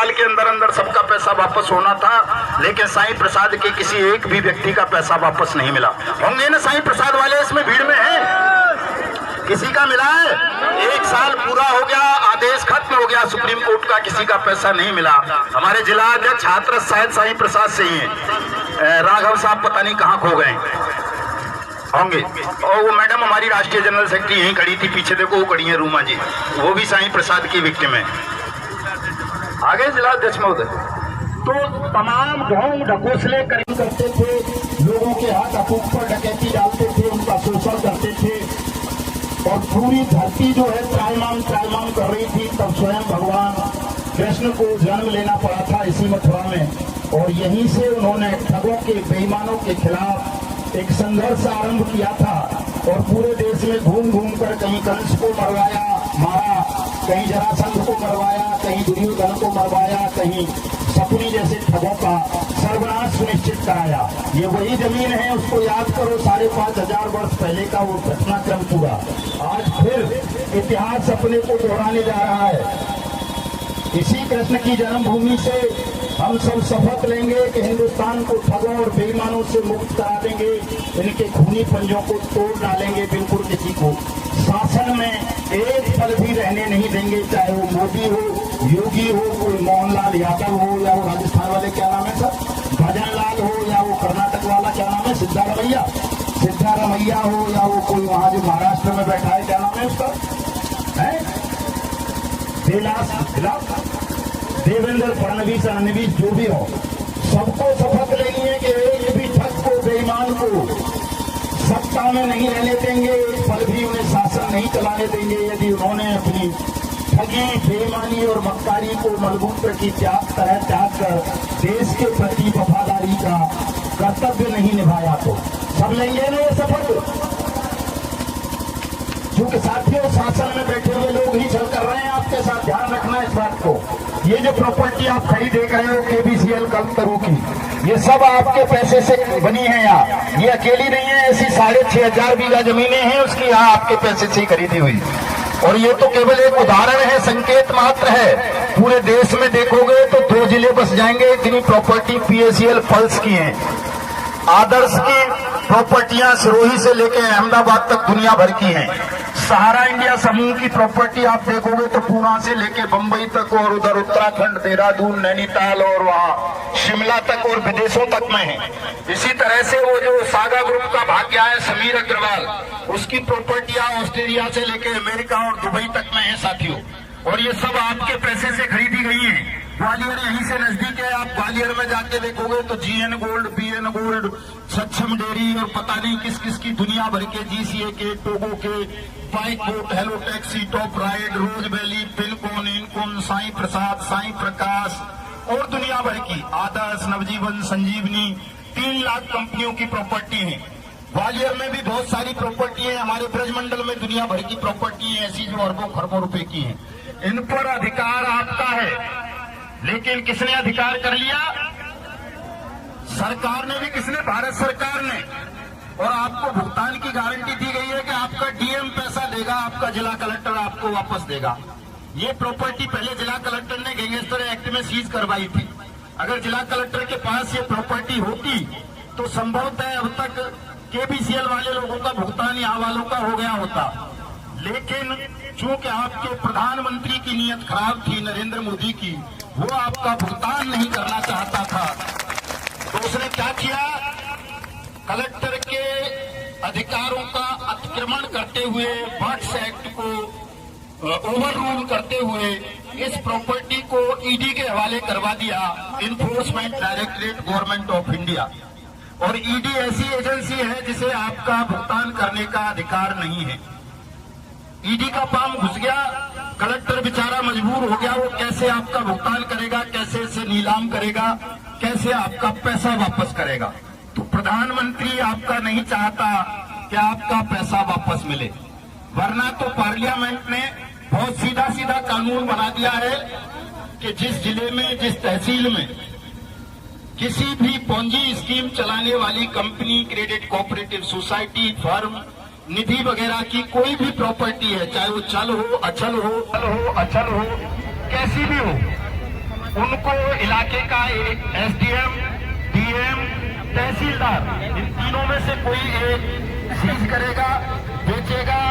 साल के अंदर अंदर सबका पैसा वापस होना था, लेकिन साईं प्रसाद के किसी एक भी व्यक्ति का पैसा वापस नहीं मिला। होंगे ना साईं प्रसाद वाले इसमें भीड़ में हैं? किसी का मिला है? 1 साल पूरा हो गया, आदेश खत्म हो गया सुप्रीम कोर्ट का, किसी का पैसा नहीं मिला। हमारे जिला अध्यक्ष हाथरस शायद साईं प्रसाद से ही है, राघव साहब पता नहीं कहाँ खो गए होंगे। और वो मैडम हमारी राष्ट्रीय जनरल सेक्रेटरी यहीं खड़ी थी, पीछे देखो वो खड़ी है रूमा जी, वो भी साईं प्रसाद की विक्टिम है। आगे जिला अध्यक्ष महोदय। तो तमाम ढोंग ढकोसले करते थे, लोगों के हाथ अफूक पर डकैती डालते थे, उनका शोषण करते थे और पूरी धरती जो है त्रायमान कर रही थी। तब स्वयं भगवान कृष्ण को जन्म लेना पड़ा था इसी मथुरा में, और यहीं से उन्होंने ठगों के बेईमानों के खिलाफ एक संघर्ष आरंभ किया था और पूरे देश में घूम घूम कर कहीं कंस को मरवाया मारा, कहीं जरासंध को मरवाया, कहीं दुर्योधन को मरवाया, कहीं शकुनी जैसे ठगों का सर्वनाश सुनिश्चित कराया। ये वही जमीन है, उसको याद करो, 5,500 वर्ष पहले का वो घटनाक्रम पूरा आज फिर इतिहास अपने को दोहराने जा रहा है। इसी कृष्ण की जन्मभूमि से हम सब शपथ लेंगे कि हिंदुस्तान को ठगों और बेईमानों से मुक्त करा देंगे, इनके खूनी पंजों को तोड़ डालेंगे, बिल्कुल किसी को शासन में एक पल भी रहने नहीं देंगे, चाहे वो मोदी हो, योगी हो, कोई मोहनलाल यादव हो, या वो राजस्थान वाले क्या नाम है सर, भजन लाल हो, या वो कर्नाटक वाला क्या नाम है सिद्धारमैया हो, या वो कोई वहां जो महाराष्ट्र में बैठा है क्या नाम है उसका, है देवेंद्र फडणवीस जो भी हो, सबको शपथ लेनी है कि एक भी ठग को बेईमान को सत्ता में नहीं रहने देंगे, एक पल भी उन्हें शासन नहीं चलाने देंगे यदि उन्होंने अपनी ठगी बेईमानी और मक्कारी को मलबूत्र की त्याग कर देश के प्रति वफादारी का कर्तव्य नहीं निभाया। तो सब लेंगे ना ये शपथ? क्योंकि साथियों शासन में बैठे हुए लोग ही चल कर रहे हैं, आपके साथ ध्यान रखना इस बात को। ये जो प्रॉपर्टी आप खड़ी देख रहे हो केबीसीएल कलकरू की, ये सब आपके पैसे से बनी है यहाँ, ये अकेली नहीं है, ऐसी 6,500 बीघा जमीनें हैं उसकी यहाँ आपके पैसे से ही खरीदी हुई। और ये तो केवल एक उदाहरण है, संकेत मात्र है। पूरे देश में देखोगे तो 2 जिले बस जाएंगे, इतनी प्रॉपर्टी पीएसीएल पल्स की है। आदर्श की प्रॉपर्टियां सिरोही से लेकर अहमदाबाद तक दुनिया भर की हैं। सहारा इंडिया समूह की प्रॉपर्टी आप देखोगे तो पूना से लेकर बंबई तक और उधर उत्तराखंड, देहरादून, नैनीताल और वहाँ शिमला तक और विदेशों तक में है। इसी तरह से वो जो सागा ग्रुप का भाग्य है समीर अग्रवाल, उसकी प्रॉपर्टियां ऑस्ट्रेलिया से लेकर अमेरिका और दुबई तक में है साथियों, और ये सब आपके पैसे से खरीदी गई है। ग्वालियर यहीं से नजदीक है, आप ग्वालियर में जाके देखोगे तो जीएन गोल्ड, बीएन गोल्ड, सक्षम डेयरी और पता नहीं किस किस की दुनिया भर के, जीसीए के, टोगो के, bike boat, hello taxi, top ride, rose valley, पिलकोन, इनकोन, साईं प्रसाद, साईं प्रकाश और दुनिया भर की आदर्श, नवजीवन, संजीवनी, 3 लाख कंपनियों की प्रॉपर्टी है। ग्वालियर में भी बहुत सारी प्रॉपर्टी है, हमारे ब्रजमंडल में दुनिया भर की प्रॉपर्टी है ऐसी जो अरबों खरबों रुपए की है। इन पर अधिकार आपका है, लेकिन किसने अधिकार कर लिया? सरकार ने भी, किसने? भारत सरकार ने। और आपको भुगतान की गारंटी दी गई है कि आपका डीएम पैसा देगा, आपका जिला कलेक्टर आपको वापस देगा। ये प्रॉपर्टी पहले जिला कलेक्टर ने गैंगस्टर एक्ट में सीज करवाई थी। अगर जिला कलेक्टर के पास ये प्रॉपर्टी होती तो संभवतः अब तक केबीसीएल वाले लोगों का भुगतान यहाँ वालों का हो गया होता। लेकिन चूंकि आपके प्रधानमंत्री की नीयत खराब थी, नरेंद्र मोदी की, वो आपका भुगतान नहीं करना चाहता था, तो उसने क्या किया? कलेक्टर के अधिकारों का अतिक्रमण करते हुए, बर्ड्स एक्ट को ओवर रूल करते हुए इस प्रॉपर्टी को ईडी के हवाले करवा दिया, enforcement directorate government of India. और ईडी ऐसी एजेंसी है जिसे आपका भुगतान करने का अधिकार नहीं है। ईडी का पाम घुस गया, कलेक्टर बेचारा मजबूर हो गया, वो कैसे आपका भुगतान करेगा, कैसे इसे नीलाम करेगा, कैसे आपका पैसा वापस करेगा। तो प्रधानमंत्री आपका नहीं चाहता कि आपका पैसा वापस मिले, वरना तो पार्लियामेंट ने बहुत सीधा सीधा कानून बना दिया है कि जिस जिले में, जिस तहसील में किसी भी पोंजी स्कीम चलाने वाली company, credit cooperative society, firm, निधि वगैरह की कोई भी प्रॉपर्टी है, चाहे वो चल हो, अचल हो, कैसी भी हो, उनको इलाके का एसडीएम, डीएम, तहसीलदार, इन तीनों में से कोई एक सीज करेगा, बेचेगा,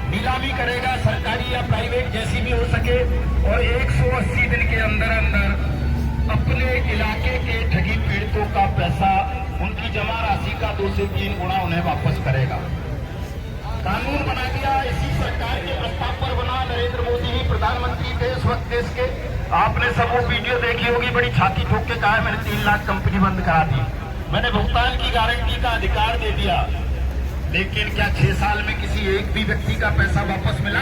नीलामी करेगा, सरकारी या प्राइवेट जैसी भी हो सके, और 180 दिन के अंदर अंदर अपने इलाके के ठगी पीड़ितों का पैसा, उनकी जमा राशि का 2 से 3 गुना उन्हें वापस करेगा। कानून बना दिया, इसी सरकार के प्रस्ताव पर बना। नरेंद्र मोदी ही प्रधानमंत्री थे इस वक्त देश के। आपने सब वो वीडियो देखी होगी, बड़ी छाती ठोक के कहा मैंने 3 लाख कंपनी बंद करा दी, मैंने भुगतान की गारंटी का अधिकार दे दिया। लेकिन क्या 6 साल में किसी एक भी व्यक्ति का पैसा वापस मिला?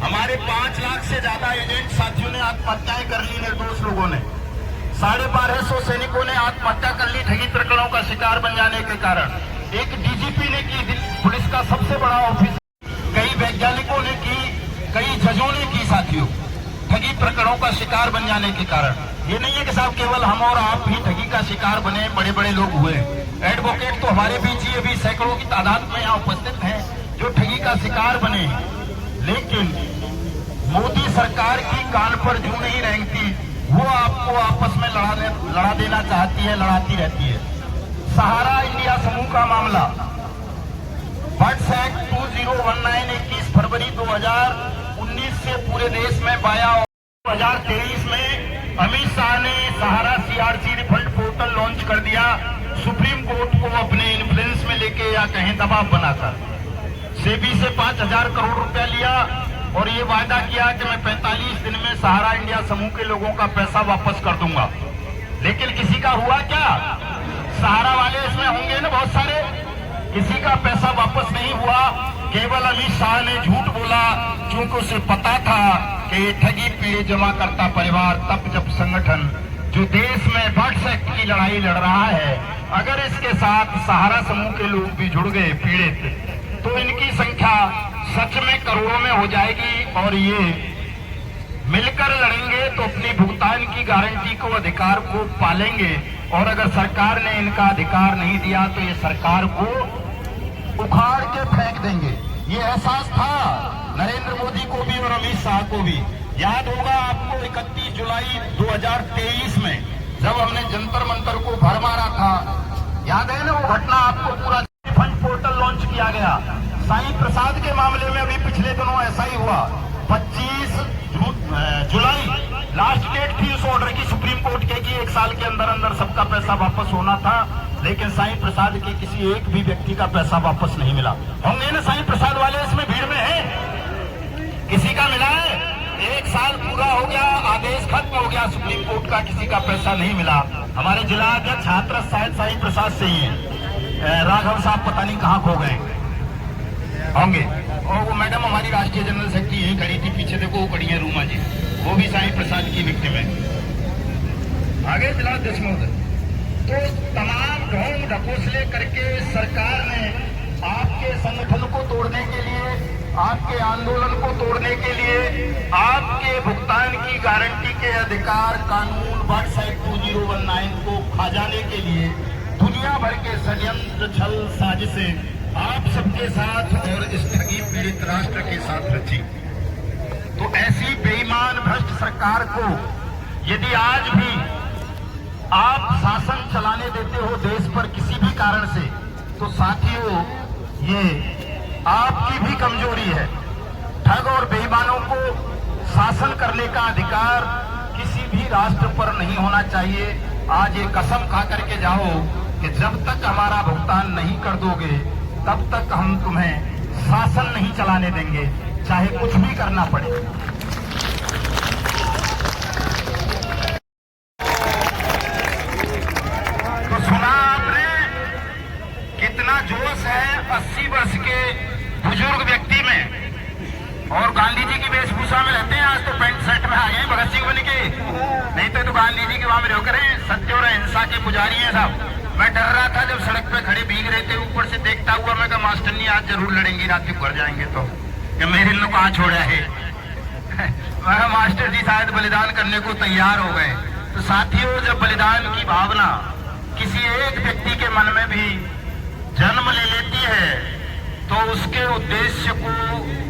हमारे 5 लाख से ज्यादा एजेंट साथियों ने आत्महत्याएं कर ली, निर्दोष लोगों ने। 1250 सैनिकों ने आत्महत्या कर ली ठगी प्रकरणों का शिकार बन जाने के कारण। एक डीजीपी ने की, पुलिस का सबसे बड़ा ऑफिस, कई वैज्ञानिकों ने की, कई जजों ने की साथियों, ठगी प्रकरणों का शिकार बन जाने के कारण। ये नहीं है कि साहब केवल हम और आप ही ठगी का शिकार बने, बड़े बड़े लोग हुए। एडवोकेट तो हमारे बीच ही अभी सैकड़ों की तादाद में यहाँ उपस्थित हैं जो ठगी का शिकार बने। लेकिन मोदी सरकार की कान पर जूं नहीं रेंगती, वो आपको आपस में लड़ा देना चाहती है, लड़ाती रहती है। सहारा इंडिया समूह का मामला, बर्ड्स एक्ट 2019 21 फरवरी 2019 से पूरे देश में बाया। 2023 में अमित शाह ने सहारा सीआरसी रिफंड पोर्टल लॉन्च कर दिया, सुप्रीम कोर्ट को अपने इन्फ्लुएंस में लेके या कहें दबाव बनाकर। सेबी से 5,000 करोड़ रुपया लिया और ये वायदा किया कि मैं 45 दिन में सहारा इंडिया समूह के लोगों का पैसा वापस कर दूंगा। लेकिन किसी का हुआ क्या? सहारा वाले इसमें होंगे ना बहुत सारे, किसी का पैसा वापस नहीं हुआ। केवल अमित शाह ने झूठ बोला, क्योंकि उसे पता था कि ये ठगी पीड़ित जमा करता परिवार तब जब संगठन जो देश में बर्ड्स एक्ट की लड़ाई लड़ रहा है, अगर इसके साथ सहारा समूह के लोग भी जुड़ गए पीड़ित, तो इनकी संख्या सच में करोड़ों में हो जाएगी। और ये मिलकर लड़ेंगे तो अपनी भुगतान की गारंटी को, अधिकार को पालेंगे। और अगर सरकार ने इनका अधिकार नहीं दिया तो ये सरकार को उखाड़ के फेंक देंगे। ये एहसास था नरेंद्र मोदी को भी और अमित शाह को भी। याद होगा आपको 31 जुलाई 2023 में जब हमने जंतर मंतर को भर मारा था, याद है ना वो घटना आपको? पूरा फंड पोर्टल लॉन्च किया गया। साईं प्रसाद के मामले में अभी पिछले दिनों ऐसा ही हुआ। 25 जुलाई लास्ट डेट थी उस ऑर्डर की सुप्रीम कोर्ट के कि 1 साल के अंदर अंदर सबका पैसा वापस होना था। लेकिन साईं प्रसाद के किसी एक भी व्यक्ति का पैसा वापस नहीं मिला। होंगे ना साईं प्रसाद वाले इसमें भीड़ में हैं? किसी का मिला है? 1 साल पूरा हो गया, आदेश खत्म हो गया सुप्रीम कोर्ट का, किसी का पैसा नहीं मिला। हमारे जिला अध्यक्ष हाथरस शायद साईं प्रसाद से ही है, राघव साहब पता नहीं कहाँ खो गए होंगे। और वो मैडम हमारी राष्ट्रीय जनरल सेक्रेटरी यही खड़ी थी, पीछे देखो वो खड़ी है रूमा जी, वो भी साईं प्रसाद की विक्टिम है। आगे जिला अध्यक्ष महोदय, तो तमाम ढोंग ढकोसले करके सरकार ने आपके संगठन को तोड़ने के लिए, आपके आंदोलन को तोड़ने के लिए, आपके भुगतान की गारंटी के अधिकार कानून बर्ड्स एक्ट 2019 को खा जाने के लिए दुनिया भर के षड्यंत्र, छल, साजिशें आप सबके साथ और इस ठगी पीड़ित राष्ट्र के साथ रची। तो ऐसी बेईमान भ्रष्ट सरकार को यदि आज भी आप शासन चलाने देते हो देश पर किसी भी कारण से, तो साथियों ये आपकी भी कमजोरी है। ठग और बेईमानों को शासन करने का अधिकार किसी भी राष्ट्र पर नहीं होना चाहिए। आज ये कसम खा करके जाओ कि जब तक हमारा भुगतान नहीं कर दोगे तब तक हम तुम्हें शासन नहीं चलाने देंगे, चाहे कुछ भी करना पड़े। तो सुना आपने कितना जोश है 80 वर्ष के बुजुर्ग व्यक्ति में, और गांधी जी की वेशभूषा में रहते हैं। आज तो पैंट शर्ट में आ गए भगत सिंह बन के, नहीं तो गांधी जी के वहां में रहो करें। सत्य और अहिंसा के पुजारी हैं साहब। मैं डर रहा था जब सड़क पे खड़े भीग रहे थे, ऊपर से देखता हुआ मैं कहा मास्टरनी आज जरूर लड़ेंगी, रात को घर जाएंगे तो कि मेरे लोग कहाँ छोड़ा है। मैं मास्टर जी शायद बलिदान करने को तैयार हो गए। तो साथियों, जब बलिदान की भावना किसी एक व्यक्ति के मन में भी जन्म ले लेती है तो उसके उद्देश्य को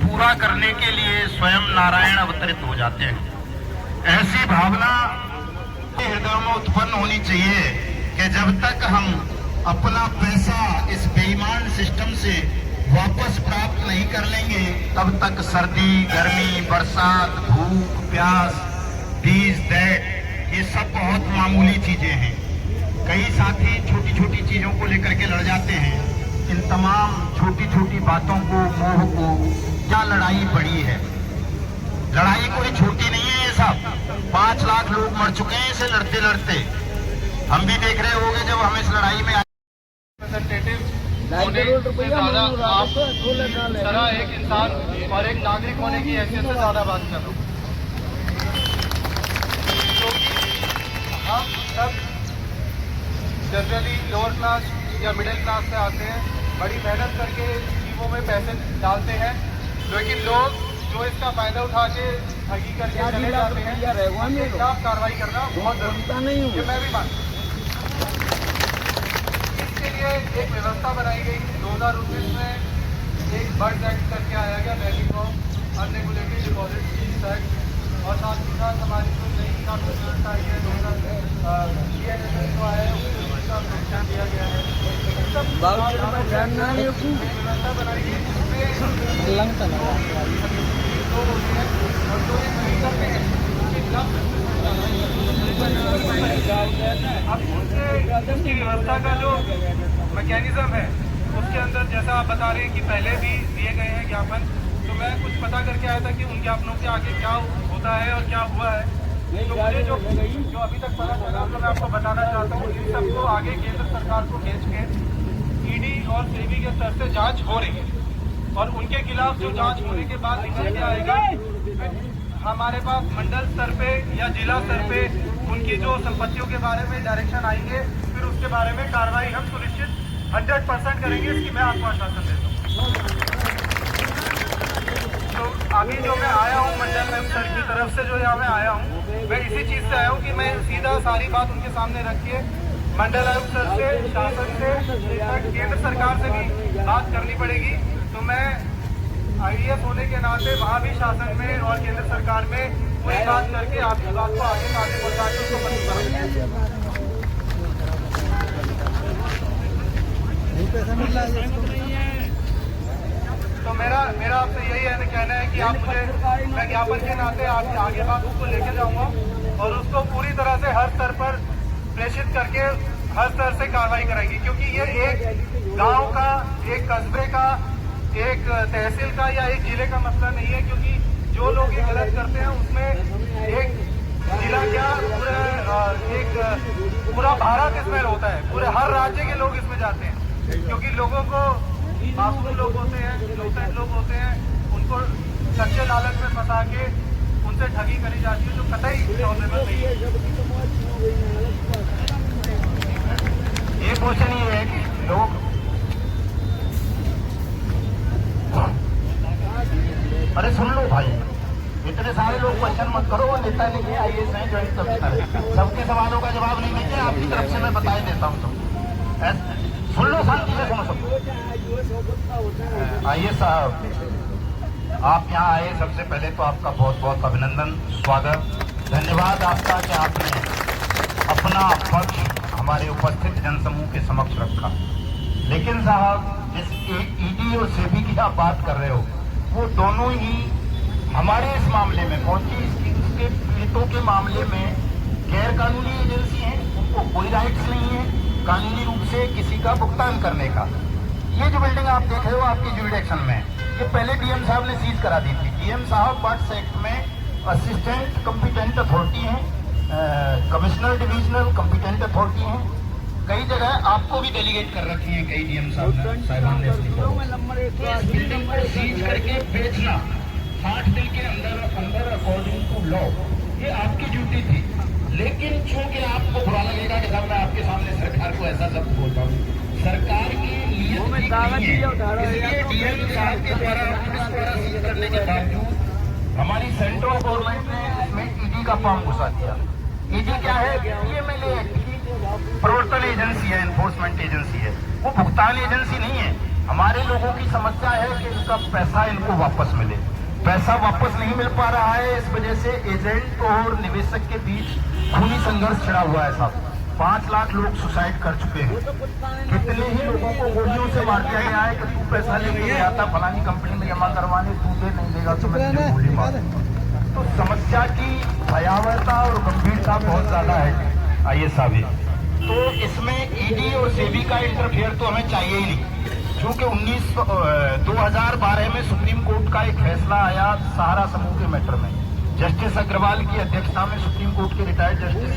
पूरा करने के लिए स्वयं नारायण अवतरित हो जाते हैं। ऐसी भावना हृदय में उत्पन्न होनी चाहिए कि जब तक हम अपना पैसा इस बेईमान सिस्टम से वापस प्राप्त नहीं कर लेंगे तब तक सर्दी, गर्मी, बरसात, भूख, प्यास, दिस दैट ये सब बहुत मामूली चीजें हैं। कई साथी छोटी छोटी चीजों को लेकर के लड़ जाते हैं। इन तमाम छोटी छोटी बातों को, मोह को, क्या लड़ाई बड़ी है? लड़ाई कोई छोटी नहीं है। ये सब 5 लाख लोग मर चुके हैं इसे लड़ते लड़ते। हम भी देख रहे होंगे जब हम इस लड़ाई में तरह एक इंसान और एक नागरिक होने की हैसियत से ज्यादा बात कर रहा हूँ। हम सब जनरली लोअर क्लास या मिडिल क्लास से आते हैं, बड़ी मेहनत करके स्कीमों में पैसे डालते हैं, लेकिन लोग जो इसका फायदा उठा के ठगी करके चले जाते हैं, उनके खिलाफ कार्रवाई करना बहुत जरूरी है। ये मैं भी मानता हूँ। इसके लिए एक व्यवस्था बनाई गई। 2019 में एक बर्ड एक्ट करके आया गया, value of unregulated deposit fees act, और साथ ही साथ हमारी जो नई कानून व्यवस्था आई है 2000 जो आया है उसका प्रोत्साहन दिया गया है। व्यवस्था बनाई गई जिसमें व्यवस्था का जो मैकेनिज्म है उसके अंदर, जैसा आप बता रहे हैं कि पहले भी दिए गए हैं ज्ञापन, तो मैं कुछ पता करके आया था कि उन ज्ञापनों के आगे क्या होता है और क्या हुआ है। तो मुझे जो अभी तक पता चला तो मैं आपको बताना चाहता हूँ। इन सबको आगे केंद्र सरकार को भेज के ईडी और सेबी के स्तर से जांच हो रही है, और उनके खिलाफ जो जांच होने के बाद निकल के आएगा, हमारे पास मंडल स्तर पे या जिला स्तर पे उनकी जो संपत्तियों के बारे में डायरेक्शन आएंगे, फिर उसके बारे में कार्रवाई हम सुनिश्चित 100% करेंगे। इसकी मैं आपको आश्वासन देता हूँ। तो अभी जो मैं आया हूँ मंडल में सर की तरफ से जो यहाँ मैं आया हूँ, मैं इसी चीज़ से आया हूँ कि मैं सीधा सारी बात उनके सामने रख के मंडल आयुक्त सर से, शासन से, केंद्र सरकार से भी बात करनी पड़ेगी। तो मैं IDS होने के नाते वहाँ भी शासन में और केंद्र सरकार में कोई बात करके आपकी बात को आगे पहुँचा के उसको बंद करेंगे। तो मेरा आपसे यही है कहना है कि आप मुझे, मैं ज्ञापन के नाते आपके आगे बात को लेके जाऊंगा और उसको पूरी तरह से हर स्तर पर प्रेषित करके हर स्तर से कार्रवाई कराएंगी, क्योंकि ये एक गांव का, एक कस्बे का, एक तहसील का या एक जिले का मसला नहीं है। क्योंकि जो लोग ये गलत करते हैं उसमें एक जिला क्या पूरा भारत इसमें होता है, पूरे हर राज्य के लोग इसमें जाते हैं। क्योंकि लोगों को, मासूम लोग होते हैं, इनोसेंट लोग होते हैं, उनको सच्चे लालच में फंसा के उनसे ठगी करी जाती है, जो कतई पॉसिबल नहीं है। ये क्वेश्चन ये है कि लोग, अरे सुन लो भाई, इतने सारे लोग क्वेश्चन मत करो। वो नेता नहीं है, IAS हैं, ज्वाइंट कमिश्नर है, सबके सवालों का जवाब नहीं देंगे। आपकी तरफ से मैं बता देता हूँ सबको। सुन लो, शांति से सुनो सबको। आइए साहब, आप यहाँ आए, सबसे पहले तो आपका बहुत बहुत अभिनंदन, स्वागत, धन्यवाद आपका कि आपने अपना पक्ष हमारे उपस्थित जनसमूह के समक्ष रखा। लेकिन साहब, जिस ईडी और सेबी की आप बात कर रहे हो, वो दोनों ही हमारे इस मामले में पहुंची, इसके पीड़ितों के मामले में गैर कानूनी एजेंसी है, उनको कोई राइट्स नहीं है कानूनी रूप से किसी का भुगतान करने का। ये जो बिल्डिंग आप देख रहे हो आपकी जुरिडिक्शन में, ये पहले डीएम साहब ने सीज करा दी थी। डीएम साहब बर्ड्स एक्ट में असिस्टेंट कॉम्पिटेंट अथॉरिटी हैं, कमिश्नर डिविजनल कॉम्पिटेंट अथॉरिटी हैं। कई जगह आपको भी डेलीगेट कर रखी है कई डीएम साहबान ने। इस बिल्डिंग को सीज करके बेचना 60 दिन के अंदर अकॉर्डिंग टू लॉ, ये आपकी ड्यूटी थी। लेकिन चूंकि आपको बुरा लगेगा कि साहब मैं आपके सामने सरकार को ऐसा सब बोलता हूँ, सरकार की नीयत ठीक नहीं है, इसलिए डीएम साहब के द्वारा पुलिस द्वारा सीज करने के बावजूद हमारी सेंट्रल गवर्नमेंट ने इसमें ईडी का फॉर्म घुसा दिया। ईडी क्या है? PMLA एक्ट की प्रवर्तन एजेंसी है, एनफोर्समेंट एजेंसी है, वो भुगतान एजेंसी नहीं है। हमारे लोगों की समस्या है कि इनका पैसा इनको वापस मिले। पैसा वापस नहीं मिल पा रहा है। इस वजह से एजेंट और निवेशक के बीच खूनी संघर्ष छिड़ा हुआ है साहब। 5 लाख लोग सुसाइड कर चुके हैं। कितने ही लोगों को गोलियों से मार दिया गया है कि तू पैसा लेके गया था फलानी कंपनी में जमा करवाने, तू दे नहीं देगा तो मैं तुझे गोली मार दूंगा। तो समस्या की भयावहता और गंभीरता बहुत ज्यादा है आइए साहब। तो इसमें ईडी और सेबी का इंटरफेयर तो हमें चाहिए ही नहीं, क्योंकि 2012 में सुप्रीम कोर्ट का एक फैसला आया सहारा समूह के मैटर में। जस्टिस अग्रवाल की अध्यक्षता में सुप्रीम कोर्ट के रिटायर्ड जस्टिस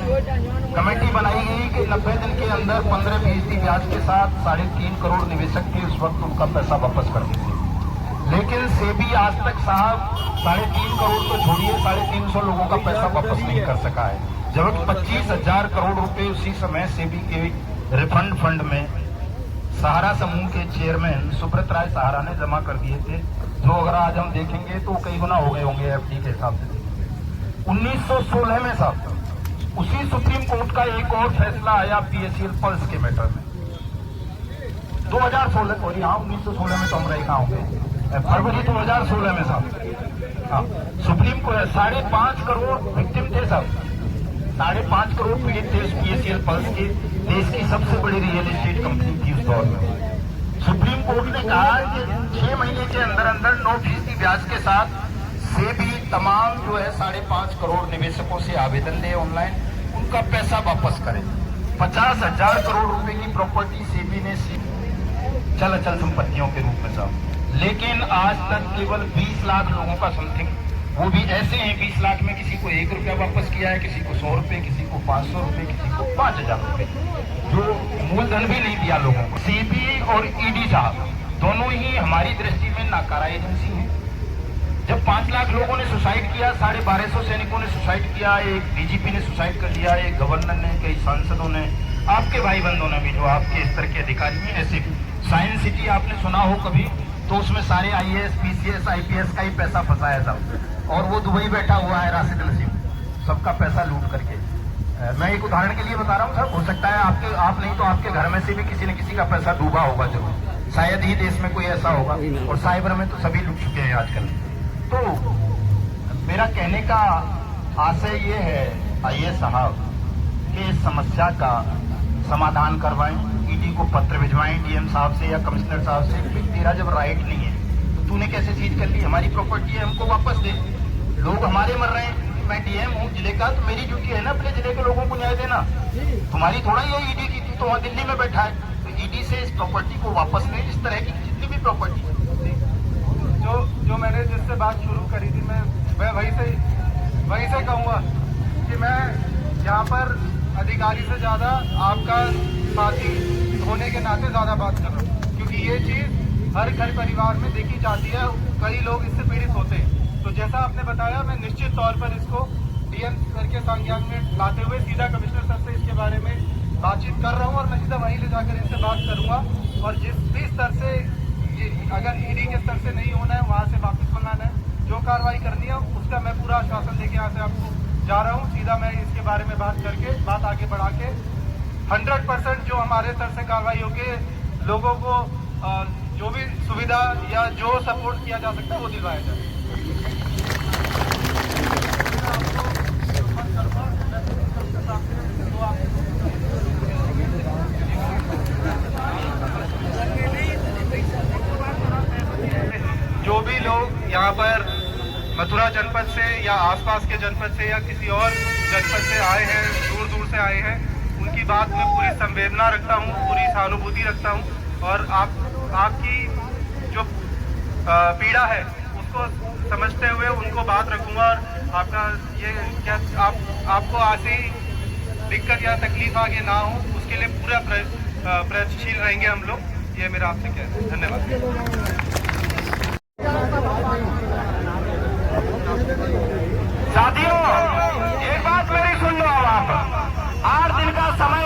कमेटी बनाई गई कि 90 दिन के अंदर 15% ब्याज के साथ 3.5 करोड़ निवेशक थे उस वक्त उनका पैसा वापस कर दीजिए। लेकिन सेबी आज तक साहब 3.5 करोड़ तो छोड़िए 350 लोगों का पैसा वापस नहीं कर सका है, जबकि 25,000 करोड़ रुपए उसी समय सेबी के रिफंड फंड में सहारा समूह के चेयरमैन सुब्रत राय सहारा ने जमा कर दिए थे, जो अगर आज हम देखेंगे तो कई गुना हो गए होंगे एफडी के हिसाब से। 1916 में साहब उसी सुप्रीम कोर्ट का एक और फैसला आया पीएससीएल पल्स के मैटर में। 2016 सॉरी हाँ 1916 में तो हम रहे कहाँ होंगे, फरवरी 2016 में साहब हाँ सुप्रीम कोर्ट 5.5 करोड़ विक्टिम थे साहब, 5.5 करोड़ पीड़ित थे पीएससीएल पल्स के। देश की सबसे बड़ी रियल एस्टेट कंपनी थी उस दौर में। सुप्रीम कोर्ट ने कहा कि 6 महीने के अंदर अंदर 9% ब्याज के साथ सेबी तमाम जो है 5.5 करोड़ निवेशकों से आवेदन दे ऑनलाइन, उनका पैसा वापस करे। 50,000 करोड़ रुपए की प्रॉपर्टी सेबी ने चल अचल संपत्तियों के रूप में साहब, लेकिन आज तक केवल 20 लाख लोगों का समथिंग, वो भी ऐसे हैं 20 लाख में किसी को 1 रुपया वापस किया है, किसी को 100 रुपए, किसी को 500 रुपए, किसी को 5,000 रुपए, जो मूलधन भी नहीं दिया लोगों को। सीबी और ईडी साहब दोनों ही हमारी दृष्टि में नाकारा एजेंसी हैं। जब 5 लाख लोगों ने सुसाइड किया, 1250 सैनिकों ने सुसाइड किया, एक डीजीपी ने सुसाइड कर लिया, एक गवर्नर ने, कई सांसदों ने, आपके भाई बंधुओं ने भी जो आपके स्तर के अधिकारी हैं ऐसे। साइंस सिटी आपने सुना हो कभी, तो उसमें सारे आईएएस, पीसीएस, आईपीएस का ही पैसा फंसाया था और वो दुबई बैठा हुआ है राशिद नसीम, सबका पैसा लूट करके। मैं एक उदाहरण के लिए बता रहा हूँ सर, हो सकता है आप नहीं तो आपके घर में से भी किसी न किसी का पैसा डूबा होगा जरूर, शायद ही देश में कोई ऐसा होगा, और साइबर में तो सभी लूट चुके हैं आजकल। तो मेरा कहने का आशय ये है आईएएस साहब कि इस समस्या का समाधान करवाएं, ईडी को पत्र भिजवाएं डीएम साहब से या कमिश्नर साहब से कि तेरा जब राइट नहीं है तो तूने कैसे चीज कर ली, हमारी प्रॉपर्टी है हमको वापस दे। लोग हमारे मर रहे हैं, मैं डीएम हूँ जिले का, तो मेरी ड्यूटी है ना अपने जिले के लोगों को न्याय देना। तुम्हारी थोड़ा ही है ईडी की, तू तो वहाँ दिल्ली में बैठा है, तो ईडी से इस प्रॉपर्टी को वापस ले। इस तरह की जितनी भी प्रॉपर्टी जो मैंने जिससे बात शुरू करी थी, मैं वहीं से कहूँगा कि मैं यहाँ पर अधिकारी से ज्यादा आपका साथी होने के नाते ज्यादा बात कर रहा हूँ, क्योंकि ये चीज हर घर परिवार में देखी जाती है, कई लोग इससे पीड़ित होते हैं। तो जैसा आपने बताया, मैं निश्चित तौर पर इसको डीएम सर के संज्ञान में लाते हुए सीधा कमिश्नर सर से इसके बारे में बातचीत कर रहा हूँ, और मैं सीधा वहीं ले जाकर इनसे बात करूंगा। और जिस भी स्तर से अगर ईडी के स्तर से नहीं होना है, वहां से वापस मंगाना है, जो कार्रवाई करनी है उसका मैं पूरा आश्वासन देके यहाँ से आपको जा रहा हूँ। सीधा मैं इसके बारे में बात करके बात आगे बढ़ा के 100% जो हमारे स्तर से कार्रवाई होके लोगों को जो भी सुविधा या जो सपोर्ट किया जा सकता है वो दिलवाया जाए। जो भी लोग यहाँ पर मथुरा जनपद से या आसपास के जनपद से या किसी और जनपद से आए हैं, दूर दूर से आए हैं, उनकी बात में पूरी संवेदना रखता हूँ, पूरी सहानुभूति रखता हूँ, और आपकी जो पीड़ा है उसको समझते हुए उनको बात रखूँगा। और आपका ये क्या आपको ऐसी दिक्कत या तकलीफ आगे ना हो, उसके लिए पूरा प्रयत्नशील रहेंगे हम लोग। ये मेरा आपसे कहना है। धन्यवाद। साथियों, एक बात मेरी सुन लो, आप 8 दिन का समय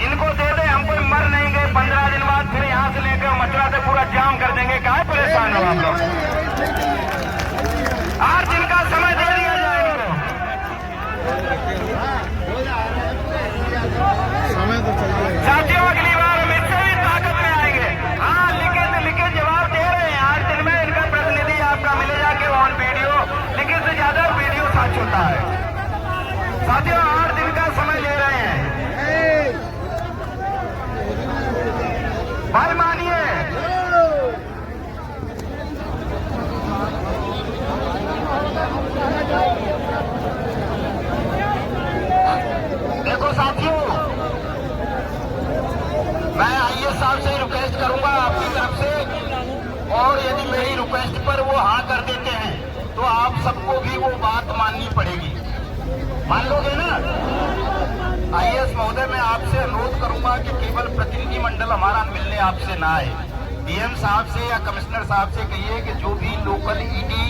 इनको दे दे, हम कोई मर नहीं गए। 15 दिन बाद फिर यहाँ से लेकर मथुरा से पूरा जाम कर देंगे। काहे परेशान हो आप लोग? 8 दिन का समय दे दिया जाए इनको। साथियों, अगली बार हम इससे भी ताकत में आएंगे। हाँ, लिखे जवाब दे रहे हैं। 8 दिन में इनका प्रतिनिधि आपका मिलेगा कि ऑन वीडियो साथियों 8 दिन का समय ले रहे हैं। भाई मानिए, देखो साथियों, मैं आईएएस साहब से रिक्वेस्ट करूंगा आपकी तरफ से, और यदि मेरी रिक्वेस्ट पर वो हाँ कर देते हैं तो आप सबको भी वो बात माननी पड़ेगी। मान लोगे ना? आईएएस महोदय, मैं आपसे अनुरोध करूंगा कि केवल प्रतिनिधि मंडल हमारा मिलने आपसे ना आए, डीएम साहब से या कमिश्नर साहब से कहिए कि जो भी लोकल ईडी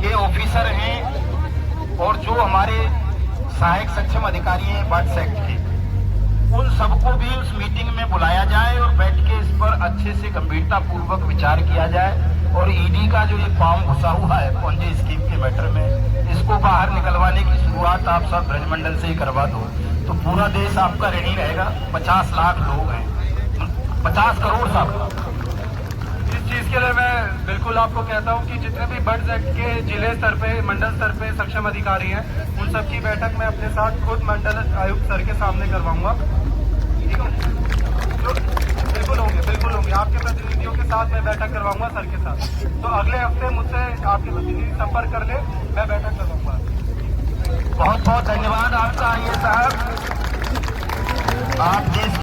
के ऑफिसर हैं और जो हमारे सहायक सक्षम अधिकारी हैं बर्ड्स एक्ट के, उन सबको भी उस मीटिंग में बुलाया जाए और बैठ के इस पर अच्छे से गंभीरता पूर्वक विचार किया जाए। और ईडी का जो ये पांव घुसा हुआ है पॉन्जी स्कीम के मैटर में, इसको बाहर निकलवाने की शुरुआत आप सब ब्रजमंडल से ही करवा दो तो पूरा देश आपका ऋणी रहेगा। 50 लाख लोग हैं, 50 करोड़ साहब। इस चीज के लिए मैं बिल्कुल आपको कहता हूं कि जितने भी बर्ड्स एक्ट के जिले स्तर पे, मंडल स्तर पे सक्षम अधिकारी हैं, उन सबकी बैठक मैं अपने साथ खुद मंडल आयुक्त सर के सामने करवाऊंगा। ठीक है, बिल्कुल होंगे आपके प्रतिनिधियों के साथ मैं बैठक करवाऊंगा सर के साथ। तो अगले हफ्ते मुझसे आपके प्रतिनिधि संपर्क कर ले, मैं बैठक करवाऊंगा। बहुत बहुत धन्यवाद आपका आईएएस साहब। आप देश